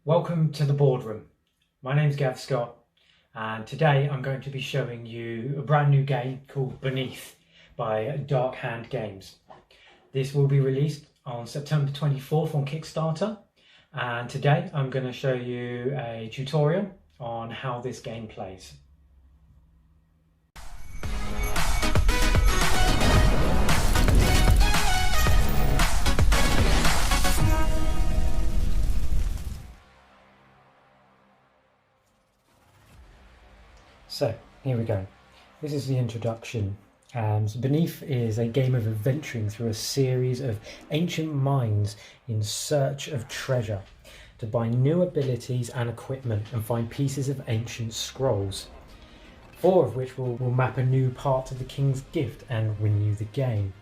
Welcome to the Boardroom. My name's Gav Scott, and today I'm going to be showing you a brand new game called Beneath by Dark Hand Games. This will be released on September 24th on Kickstarter, and today I'm going to show you a tutorial on how this game plays. So here we go. This is the introduction. So Beneath is a game of adventuring through a series of ancient mines in search of treasure, to buy new abilities and equipment and find pieces of ancient scrolls, 4 of which will map a new part of the King's Gift and win you the game.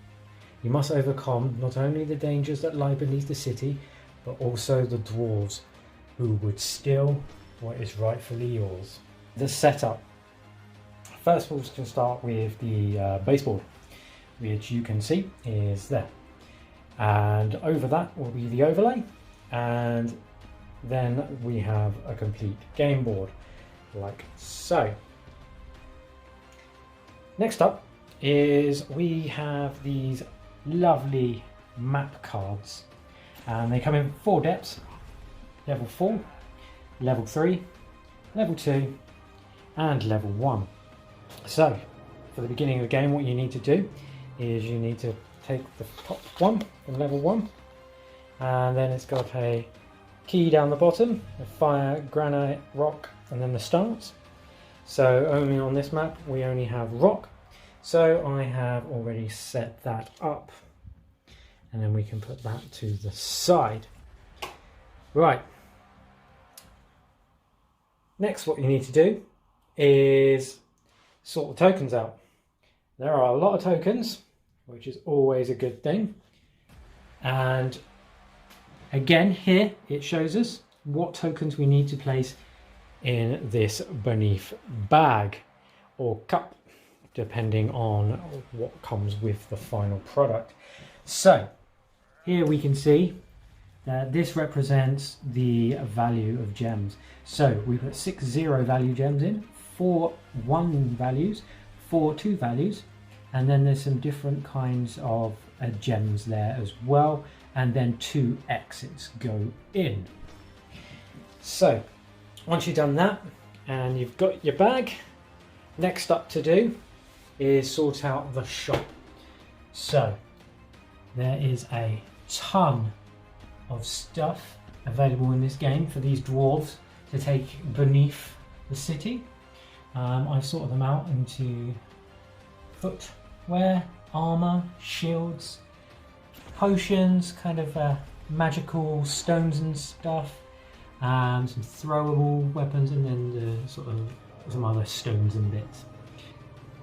You must overcome not only the dangers that lie beneath the city, but also the dwarves who would steal what is rightfully yours. The setup. First we'll just start with the baseboard, which you can see is there, and over that will be the overlay, and then we have a complete game board like so. Next up is we have these lovely map cards, and they come in 4 depths: level 4, level 3, level 2 and level 1. So, for the beginning of the game, what you need to do is you need to take the top one from level 1, and then it's got a key down the bottom, a fire, granite, rock, and then the stars. So only on this map we only have rock, so I have already set that up, and then we can put that to the side. Right, next what you need to do is sort the tokens out. There are a lot of tokens, which is always a good thing. And again, here it shows us what tokens we need to place in this Beneath bag or cup, depending on what comes with the final product. So here we can see that this represents the value of gems. So we put 6 0 value gems in, 4 1 values, 4 2 values, and then there's some different kinds of gems there as well, and then 2 X's go in. So once you've done that and you've got your bag, next up to do is sort out the shop. So there is a ton of stuff available in this game for these dwarves to take beneath the city. I've sorted them out into footwear, armor, shields, potions, kind of magical stones and stuff, some throwable weapons, and then sort of some other stones and bits.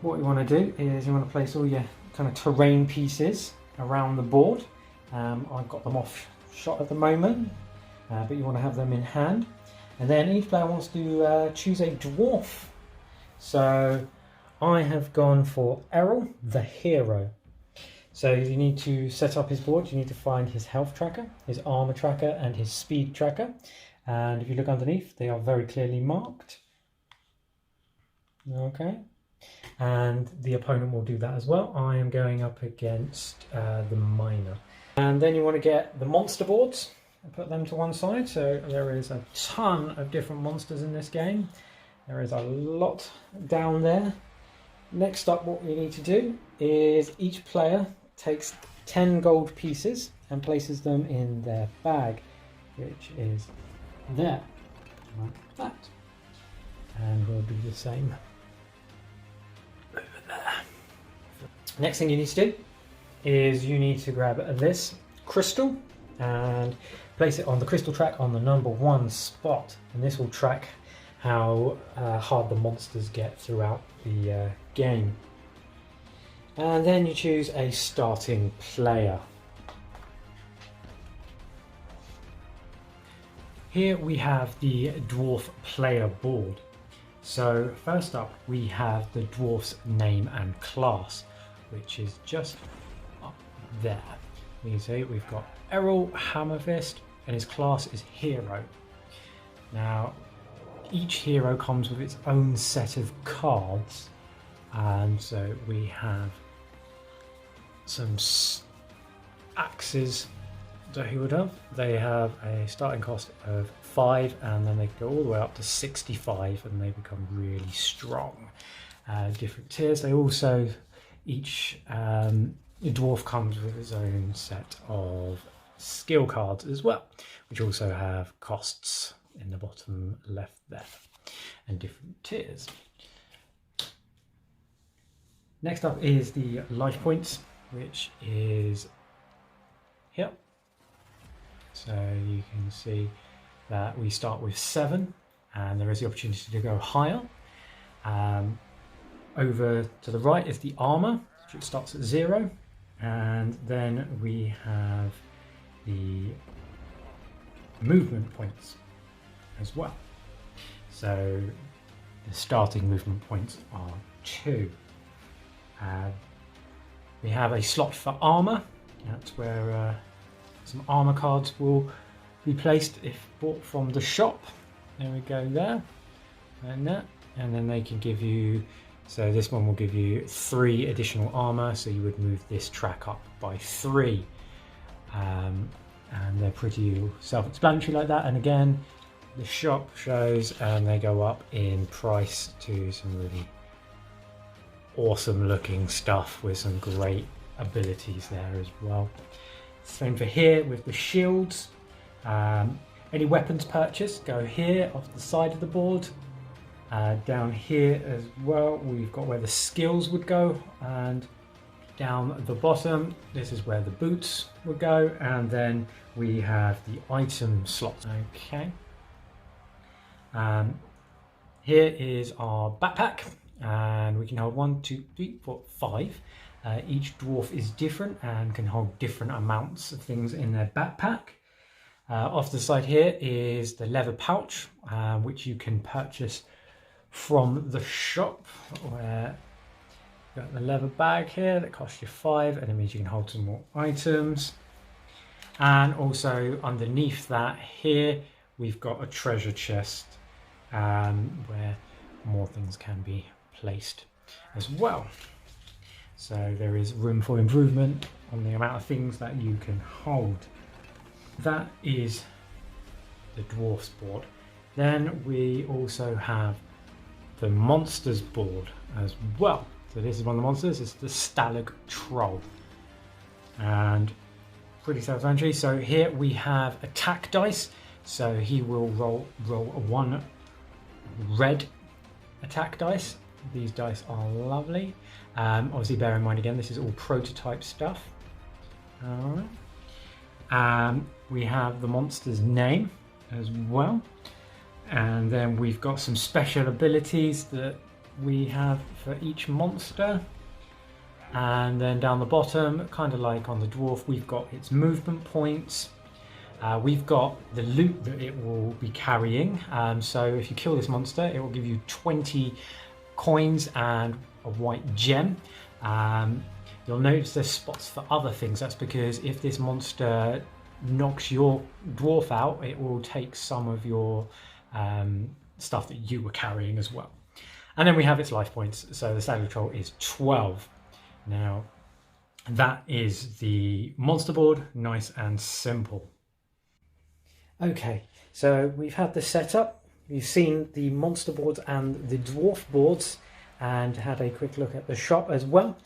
What you want to do is you want to place all your kind of terrain pieces around the board. I've got them off shot at the moment, but you want to have them in hand, and then each player wants to choose a dwarf. So I have gone for Errol, the hero. So you need to set up his board. You need to find his health tracker, his armor tracker, and his speed tracker. And if you look underneath, they are very clearly marked. Okay. And the opponent will do that as well. I am going up against the miner. And then you want to get the monster boards and put them to one side. So there is a ton of different monsters in this game. There is a lot down there. Next up, what you need to do is each player takes 10 gold pieces and places them in their bag, which is there, like that. And we'll do the same over there. Next thing you need to do is you need to grab this crystal and place it on the crystal track on the number 1 spot, and this will track how hard the monsters get throughout the game. And then you choose a starting player. Here we have the dwarf player board. So first up we have the dwarf's name and class, which is just up there. You can see we've got Errol Hammerfist, and his class is hero. Now, each hero comes with its own set of cards, and so we have some axes that he would have. They have a starting cost of 5, and then they go all the way up to 65, and they become really strong. Different tiers. They also, each dwarf comes with his own set of skill cards as well, which also have costs in the bottom left there, and different tiers. Next up is the life points, which is here. So you can see that we start with 7, and there is the opportunity to go higher. Over to the right is the armor, which starts at 0, and then we have the movement points as well. So the starting movement points are 2. We have a slot for armor. That's where some armor cards will be placed if bought from the shop. There we go there, and that, and then they can give you, so this one will give you 3 additional armor, so you would move this track up by 3, and they're pretty self-explanatory like that. And again, the shop shows, and they go up in price to some really awesome looking stuff with some great abilities there as well. Same for here with the shields. Any weapons purchased go here off the side of the board. Down here as well, we've got where the skills would go, and down at the bottom, this is where the boots would go, and then we have the item slots. Okay. Here is our backpack, and we can hold 1, 2, 3, 4, 5. Each dwarf is different and can hold different amounts of things in their backpack. Off the side here is the leather pouch, which you can purchase from the shop, where you've got the leather bag here that costs you 5, and it means you can hold some more items. And also underneath that here, we've got a treasure chest, where more things can be placed as well. So there is room for improvement on the amount of things that you can hold. That is the dwarfs board. Then we also have the monsters board as well. So this is one of the monsters. It's the Stalag Troll, and pretty self-explanatory. So here we have attack dice. So he will roll 1 red attack dice. These dice are lovely. Obviously, bear in mind again, this is all prototype stuff. All right. We have the monster's name as well, and then we've got some special abilities that we have for each monster. And then down the bottom, kind of like on the dwarf, we've got its movement points. We've got the loot that it will be carrying. So if you kill this monster, it will give you 20 coins and a white gem. You'll notice there's spots for other things. That's because if this monster knocks your dwarf out, it will take some of your stuff that you were carrying as well. And then we have its life points. So the Stalag Troll is 12. Now, that is the monster board, nice and simple. Okay, so we've had the setup. You've seen the monster boards and the dwarf boards, and had a quick look at the shop as well.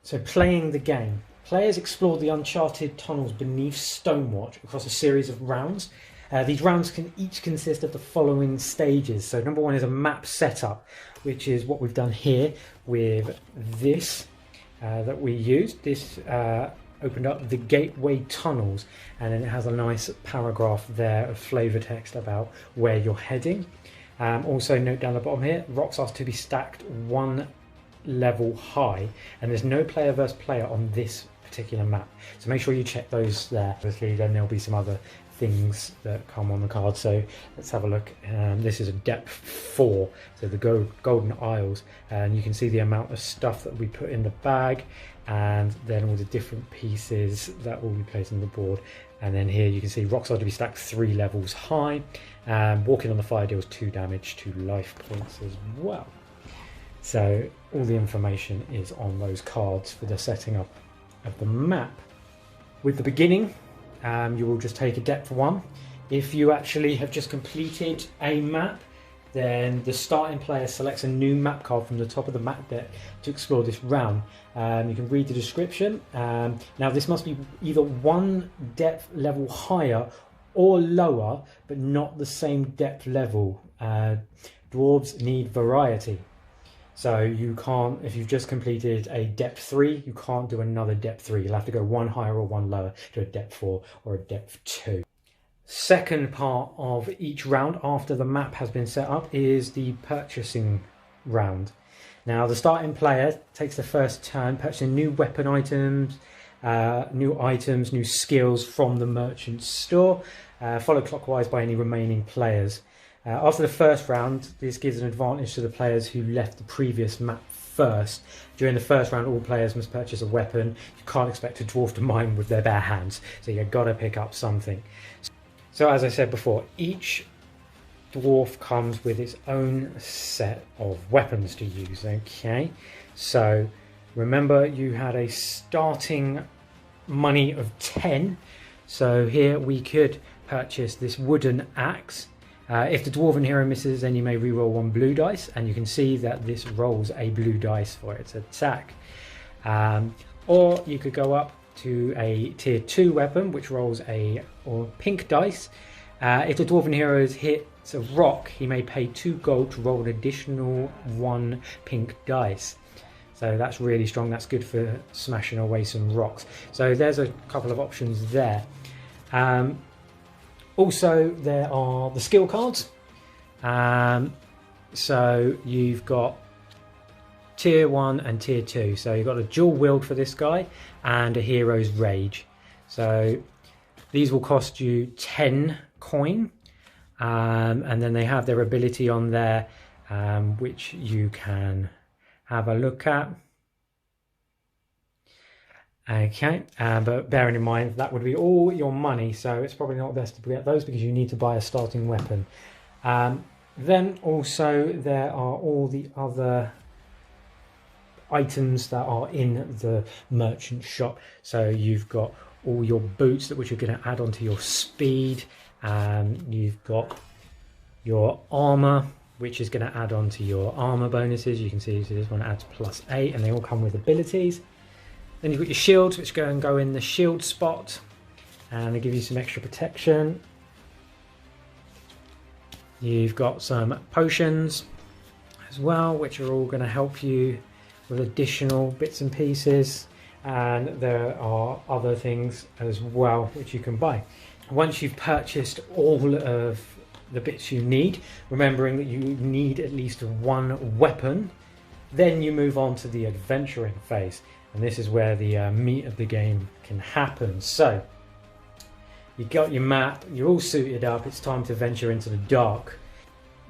So playing the game. Players explore the uncharted tunnels beneath Stonewatch across a series of rounds. These rounds can each consist of the following stages. So number 1 is a map setup, which is what we've done here with this that we used. This opened up the gateway tunnels, and then it has a nice paragraph there of flavour text about where you're heading. Also note down the bottom here, rocks are to be stacked 1 level high, and there's no player versus player on this particular map, so make sure you check those there. Obviously then there'll be some other things that come on the card. So let's have a look. This is a depth 4, so the Golden Isles, and you can see the amount of stuff that we put in the bag, and then all the different pieces that will be placed on the board. And then here you can see rocks are to be stacked 3 levels high, and walking on the fire deals 2 damage to life points as well. So all the information is on those cards for the setting up of the map. With the beginning, you will just take a depth 1. If you actually have just completed a map, then the starting player selects a new map card from the top of the map deck to explore this round. You can read the description. Now this must be either 1 depth level higher or lower, but not the same depth level. Dwarves need variety. So you can't, if you've just completed a depth 3, you can't do another depth 3. You'll have to go 1 higher or 1 lower to a depth 4 or a depth 2. Second part of each round after the map has been set up is the purchasing round. Now the starting player takes the first turn purchasing new weapon items, new skills from the merchant's store, followed clockwise by any remaining players. After the first round, this gives an advantage to the players who left the previous map first. During the first round, all players must purchase a weapon. You can't expect a dwarf to mine with their bare hands, so you've got to pick up something. So as I said before, each dwarf comes with its own set of weapons to use, okay? So remember, you had a starting money of 10. So here we could purchase this wooden axe. If the Dwarven hero misses, then you may reroll 1 blue dice, and you can see that this rolls a blue dice for its attack. Or you could go up to a tier 2 weapon, which rolls or pink dice. If the Dwarven hero hits a rock, he may pay 2 gold to roll an additional 1 pink dice. So that's really strong. That's good for smashing away some rocks. So there's a couple of options there. Also, there are the skill cards. So you've got tier 1 and tier 2. So you've got a dual wield for this guy and a hero's rage. So these will cost you 10 coin. And then they have their ability on there, which you can have a look at. Okay, but bearing in mind that would be all your money, so it's probably not best to get those because you need to buy a starting weapon. Then also there are all the other items that are in the merchant shop. So you've got all your boots which are going to add onto your speed. You've got your armor, which is going to add on to your armor bonuses. You can see this one adds +8, and they all come with abilities. Then you've got your shields, which go in the shield spot, and they give you some extra protection. You've got some potions as well, which are all going to help you with additional bits and pieces. And there are other things as well which you can buy. Once you've purchased all of the bits you need, remembering that you need at least 1 weapon, then you move on to the adventuring phase. And this is where the meat of the game can happen. So you got your map, you're all suited up, it's time to venture into the dark.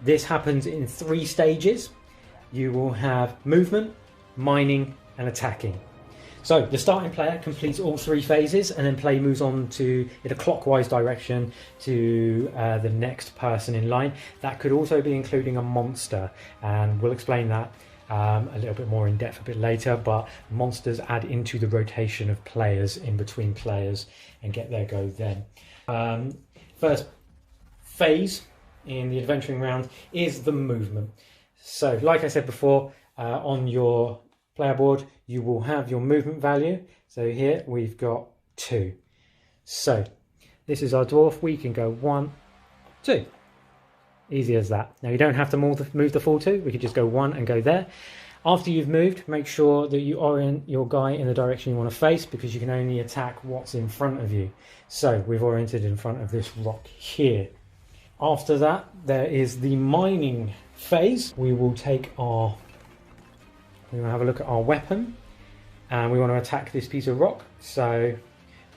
This happens in 3 stages. You will have movement, mining and attacking. So the starting player completes all 3 phases, and then play moves on in a clockwise direction to the next person in line. That could also be including a monster, and we'll explain that a little bit more in depth a bit later, but monsters add into the rotation of players in between players and get their go then. First phase in the adventuring round is the movement. So like I said before, on your player board you will have your movement value. So here we've got 2. So this is our dwarf. We can go 1, 2. Easy as that. Now you don't have to move the full 2. We could just go 1 and go there. After you've moved, make sure that you orient your guy in the direction you want to face, because you can only attack what's in front of you. So we've oriented in front of this rock here. After that, there is the mining phase. We will have a look at our weapon, and we want to attack this piece of rock. So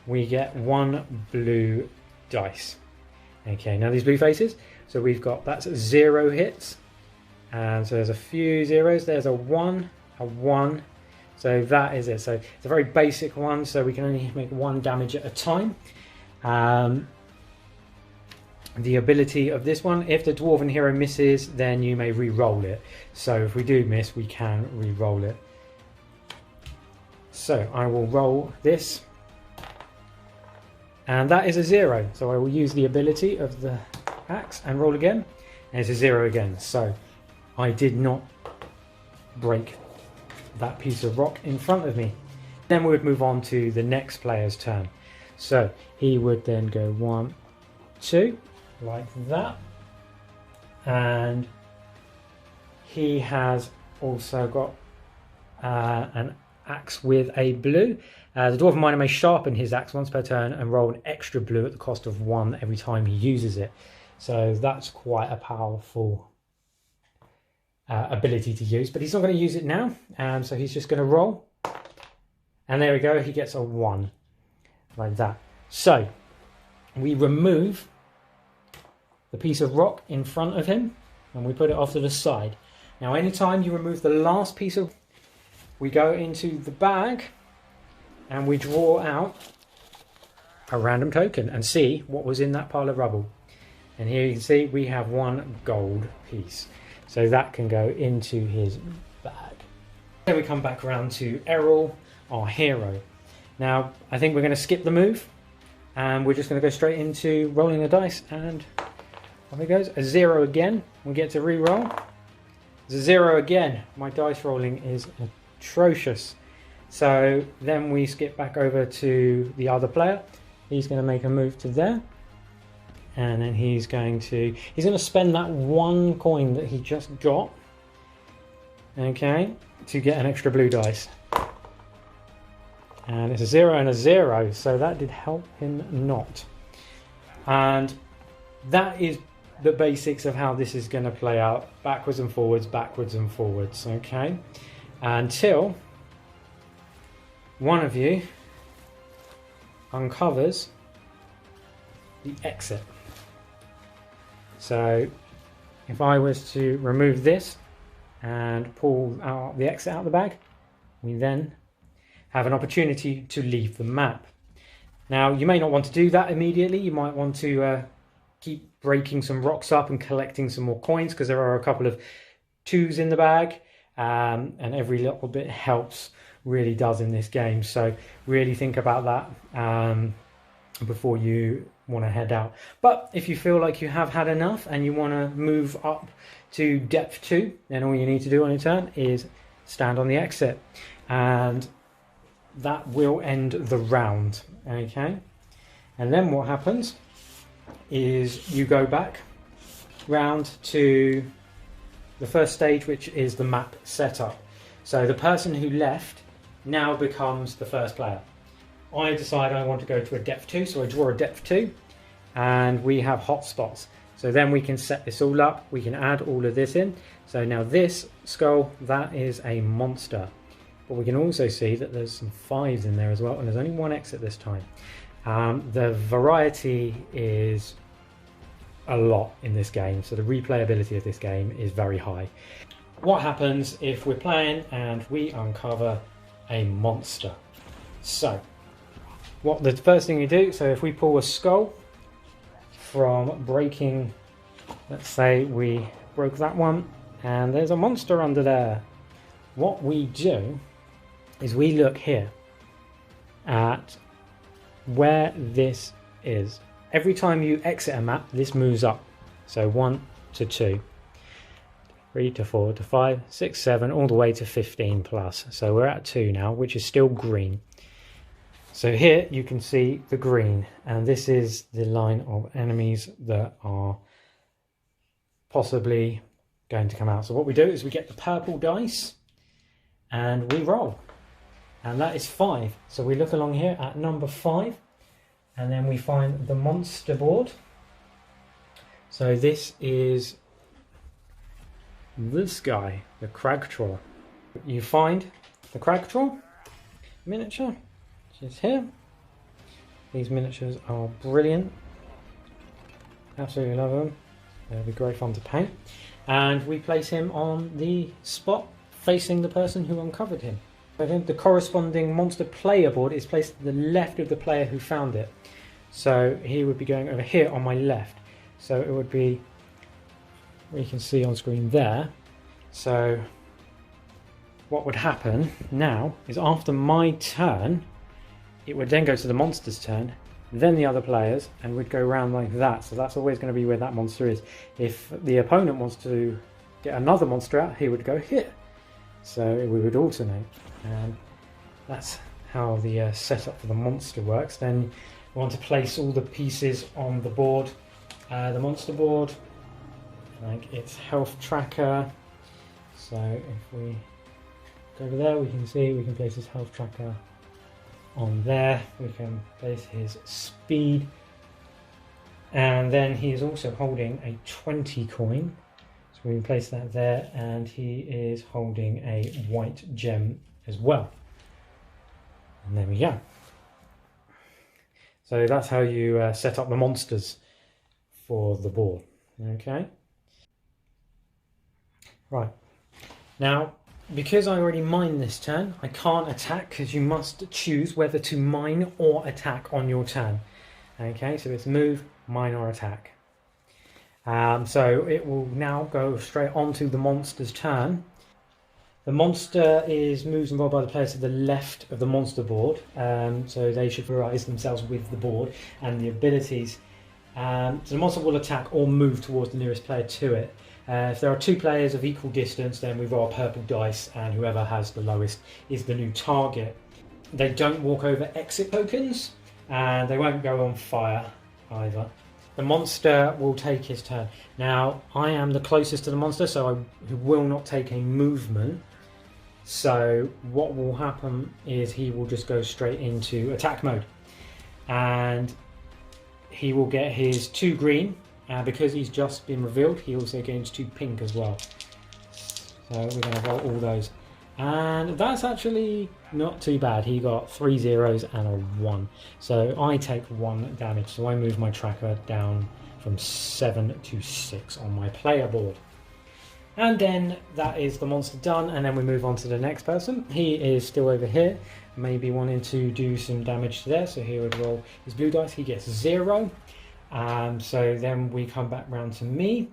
we get 1 blue dice. Okay, now these blue faces. So we've got, that's 0 hits. And so there's a few zeros. There's a 1, a 1. So that is it. So it's a very basic one. So we can only make 1 damage at a time. The ability of this one, if the Dwarven hero misses, then you may re-roll it. So if we do miss, we can re-roll it. So I will roll this. And that is a 0. So I will use the ability of the axe and roll again. And it's a 0 again. So I did not break that piece of rock in front of me. Then we would move on to the next player's turn. So he would then go 1, 2, like that. And he has also got an axe with a blue. The Dwarven Miner may sharpen his axe once per turn and roll an extra blue at the cost of 1 every time he uses it. So that's quite a powerful ability to use, but he's not going to use it now. So he's just going to roll. And there we go, he gets a 1, like that. So we remove the piece of rock in front of him and we put it off to the side. Now anytime you remove the last piece of, we go into the bag and we draw out a random token and see what was in that pile of rubble. And here you can see we have 1 gold piece. So that can go into his bag. Then we come back around to Errol, our hero. Now I think we're going to skip the move and we're just going to go straight into rolling the dice, and off it goes. A 0 again. We get to re-roll. It's a 0 again. My dice rolling is atrocious. So then we skip back over to the other player. He's going to make a move to there. And then he's going to spend that 1 coin that he just got, okay, to get an extra blue dice. And it's a 0 and a 0, so that did help him not. And that is the basics of how this is going to play out, backwards and forwards, okay, until one of you uncovers the exit. So if I was to remove this and pull out the exit out of the bag, we then have an opportunity to leave the map. Now you may not want to do that immediately. You might want to keep breaking some rocks up and collecting some more coins, because there are a couple of 2s in the bag, and every little bit helps, really does in this game. So really think about that before you want to head out. But if you feel like you have had enough and you want to move up to depth 2, then all you need to do on your turn is stand on the exit, and that will end the round, okay? And then what happens is you go back round to the first stage, which is the map setup. So the person who left now becomes the first player. I decide I want to go to a depth 2, so I draw a depth 2, and we have hotspots. So then we can set this all up, we can add all of this in. So now this skull, that is a monster. But we can also see that there's some 5s in there as well, and there's only 1 exit this time. The variety is a lot in this game, so the replayability of this game is very high. What happens if we're playing and we uncover a monster? So what the first thing you do, so if we pull a skull from breaking, let's say we broke that one and there's a monster under there, what we do is we look here at where this is. Every time you exit a map, this moves up. So 1 to 2, 3 to 4 to 5, 6, 7, all the way to 15 plus. So we're at 2 now, which is still green. So here you can see the green, and this is the line of enemies that are possibly going to come out. So what we do is we get the purple dice and we roll, and that is 5. So we look along here at number 5, and then we find the monster board. So this is this guy, the Cragtraw. You find the Cragtraw miniature, which is here. These miniatures are brilliant. Absolutely love them. They'll be great fun to paint. And we place him on the spot facing the person who uncovered him. I think the corresponding monster player board is placed to the left of the player who found it. So he would be going over here on my left. So it would be, you can see on screen there. So what would happen now is after my turn, it would then go to the monster's turn, then the other players, and we'd go around like that. So that's always going to be where that monster is. If the opponent wants to get another monster out, he would go here. So we would alternate. And that's how the setup for the monster works. Then we want to place all the pieces on the board. The monster board, like its health tracker. So if we go over there, we can see we can place his health tracker on there. We can place his speed, and then he is also holding a 20 coin, so we can place that there, and he is holding a white gem as well. And there we go. So that's how you set up the monsters for the board. Okay, right now, because I already mined this turn, I can't attack because you must choose whether to mine or attack on your turn. Okay, so it's move, mine or attack. So it will now go straight onto the monster's turn. The monster is moves involved by the players to the left of the monster board, so they should familiarise themselves with the board and the abilities. So the monster will attack or move towards the nearest player to it. If there are two players of equal distance, then we roll purple dice, and whoever has the lowest is the new target. They don't walk over exit tokens, and they won't go on fire either. The monster will take his turn. Now, I am the closest to the monster, so I will not take a movement. So what will happen is he will just go straight into attack mode, and he will get his 2 green. Because he's just been revealed, he also gains 2 pink as well. So we're going to roll all those. And that's actually not too bad. He got 3 zeros and a 1. So I take 1 damage. So I move my tracker down from 7 to 6 on my player board. And then that is the monster done. And then we move on to the next person. He is still over here, maybe wanting to do some damage to there. So he would roll his blue dice. He gets 0. So then we come back round to me.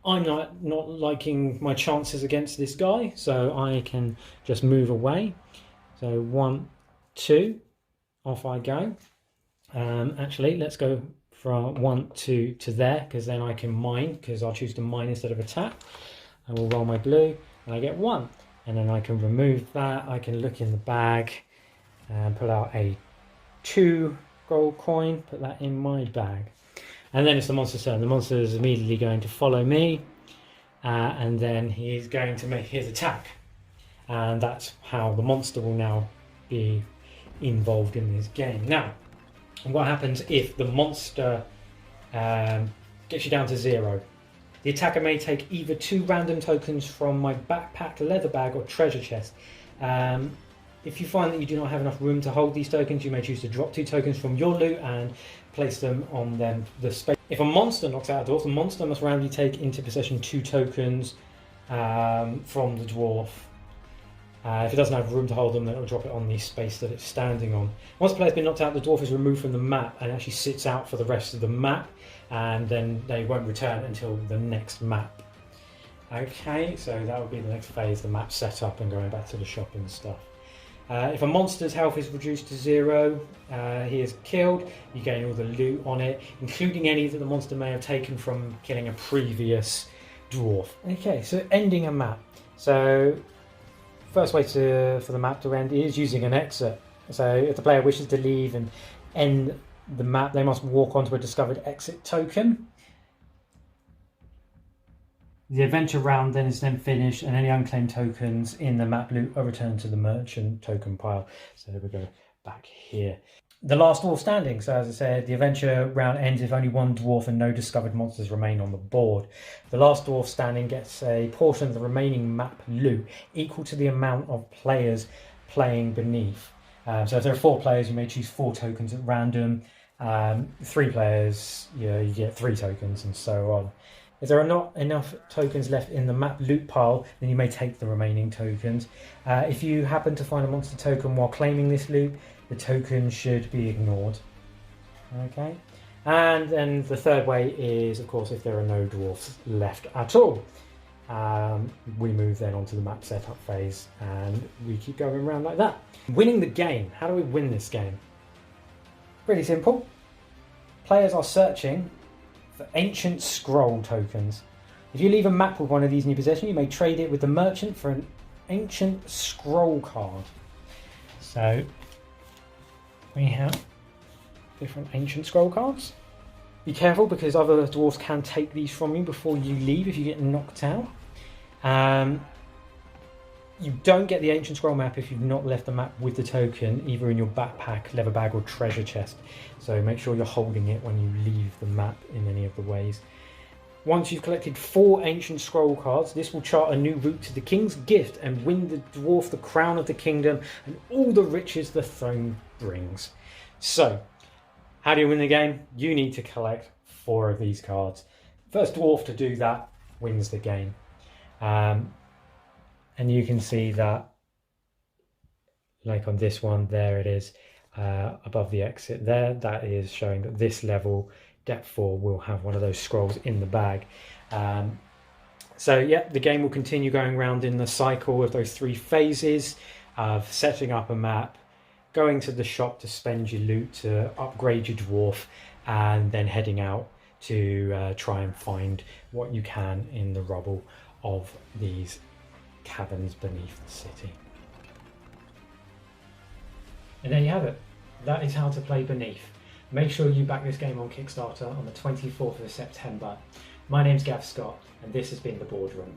I'm not liking my chances against this guy, so I can just move away. So 1, 2, off I go. Actually, let's go from 1, 2 to there, because then I can mine, because I'll choose to mine instead of attack. I will roll my blue, and I get 1. And then I can remove that. I can look in the bag and pull out a 2 gold coin, put that in my bag. And then it's the monster's turn. The monster is immediately going to follow me, and then he's going to make his attack. And that's how the monster will now be involved in this game. Now, what happens if the monster gets you down to 0? The attacker may take either 2 random tokens from my backpack, leather bag, or treasure chest. If you find that you do not have enough room to hold these tokens, you may choose to drop 2 tokens from your loot and place them on the space. If a monster knocks out a dwarf, the monster must randomly take into possession 2 tokens from the dwarf. If it doesn't have room to hold them, then it will drop it on the space that it's standing on. Once the player has been knocked out, the dwarf is removed from the map and actually sits out for the rest of the map, and then they won't return until the next map. Okay, so that will be the next phase, the map setup and going back to the shop and stuff. If a monster's health is reduced to 0, he is killed. You gain all the loot on it, including any that the monster may have taken from killing a previous dwarf. Okay, so ending a map. So first way for the map to end is using an exit. So if the player wishes to leave and end the map, they must walk onto a discovered exit token. The adventure round then is finished, and any unclaimed tokens in the map loot are returned to the merchant token pile. So we go back here. The last dwarf standing. So as I said, the adventure round ends if only 1 dwarf and no discovered monsters remain on the board. The last dwarf standing gets a portion of the remaining map loot equal to the amount of players playing beneath. So if there are 4 players, you may choose 4 tokens at random. 3 players, you get 3 tokens, and so on. If there are not enough tokens left in the map loot pile, then you may take the remaining tokens. If you happen to find a monster token while claiming this loot, the token should be ignored. Okay, and then the third way is, of course, if there are no dwarfs left at all. We move then onto the map setup phase, and we keep going around like that. Winning the game. How do we win this game? Pretty simple. Players are searching for ancient scroll tokens. If you leave a map with one of these in your possession, you may trade it with the merchant for an ancient scroll card. So we have different ancient scroll cards. Be careful, because other dwarves can take these from you before you leave if you get knocked out. You don't get the ancient scroll map if you've not left the map with the token, either in your backpack, leather bag or treasure chest. So make sure you're holding it when you leave the map in any of the ways. Once you've collected 4 ancient scroll cards, this will chart a new route to the king's gift and win the dwarf the crown of the kingdom and all the riches the throne brings. So, how do you win the game? You need to collect 4 of these cards. First dwarf to do that wins the game. And you can see that, like on this one, there it is, above the exit there. That is showing that this level, depth 4, will have one of those scrolls in the bag. So yeah, the game will continue going around in the cycle of those 3 phases of setting up a map, going to the shop to spend your loot to upgrade your dwarf, and then heading out to try and find what you can in the rubble of these caverns beneath the city. And there you have it. That is how to play Beneath. Make sure you back this game on Kickstarter on the 24th of September. My name's Gav Scott, and this has been The Boardroom.